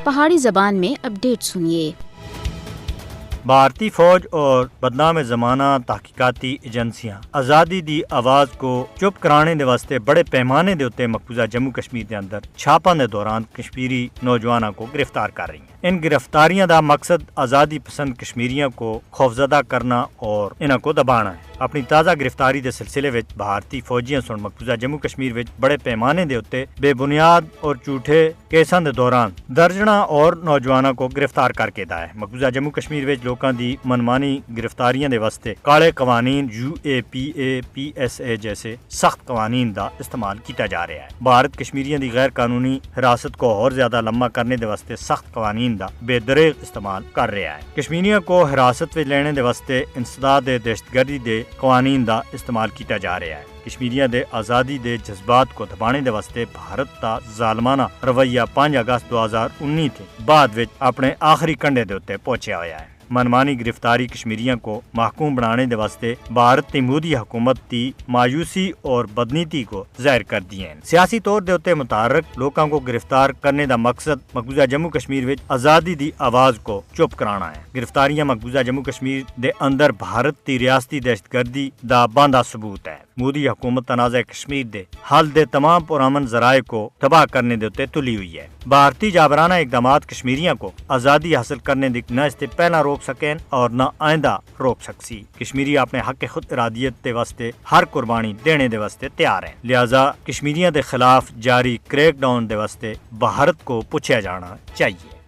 پہاڑی زبان میں اپڈیٹ سنیے۔ بھارتی فوج اور بدنام زمانہ تحقیقاتی ایجنسیاں آزادی دی آواز کو چپ کرانے دے واسطے بڑے پیمانے دے اتنے مقبوضہ جموں کشمیر دے اندر چھاپاں دے دوران کشمیری نوجوانوں کو گرفتار کر رہی ہیں۔ ان گرفتاریاں دا مقصد آزادی پسند کشمیریوں کو خوفزدہ کرنا اور انہاں کو دبانا ہے۔ اپنی تازہ گرفتاری دے سلسلے وچ بھارتی فوجیاں سن مقبوضہ جموں کشمیر وچ بڑے پیمانے دے اتنے بے بنیاد اور جھوٹے کیساں دے دوران درجناں اور نوجوانوں کو گرفتار کر کے دا ہے۔ مقبوضہ جموں کشمیر وچ لوکاں دی منمانی گرفتاریاں دے واسطے کالے قوانین UAPA PSA جیسے سخت قوانین دا استعمال کیتا جا رہا ہے۔ بھارت کشمیریوں دی غیر قانونی حراست کو اور زیادہ لمبا کرنے دے واسطے سخت قوانین دا بے دریغ استعمال کر رہا ہے۔ کشمیریوں کو حراست وچ لینے دے واسطے انسداد دہشت گردی دے قوانین دا استعمال کیتا جا رہا ہے۔ کشمیریوں دے آزادی دے جذبات کو دبانے دے واسطے بھارت دا ظالمانہ رویہ 5 اگست 2019 تھے بعد وچ اپنے آخری کنڈے دے اتنے پہنچیا ہوا ہے۔ منمانی گرفتاری کشمیریوں کو محکوم بنانے دے واسطے بھارت تی مودی حکومت دی مایوسی اور بدنیتی کو ظاہر کر دی ہیں۔ سیاسی طور دے اتنے متحرک لوکاں کو گرفتار کرنے دا مقصد مقبوضہ جموں کشمیر وچ آزادی دی آواز کو چپ کرانا ہے۔ گرفتاریاں مقبوضہ جموں کشمیر دے اندر بھارت دی ریاستی دہشت گردی دا باندھا ثبوت ہے۔ مودی حکومت تنازع کشمیر دے حل دے تمام پرامن ذرائع کو تباہ کرنے دے اتنے تلی ہوئی ہے۔ بھارتی جابرانہ اقدامات کشمیریوں کو آزادی حاصل کرنے دی نہ اس تے پہلا روک سکیں اور نہ آئندہ روک سکسی۔ کشمیری اپنے حق خود ارادیت دے واسطے ہر قربانی دینے دے واسطے تیار ہیں، لہذا کشمیریوں دے خلاف جاری کریک ڈاؤن دے واسطے بھارت کو پوچھا جانا چاہیے۔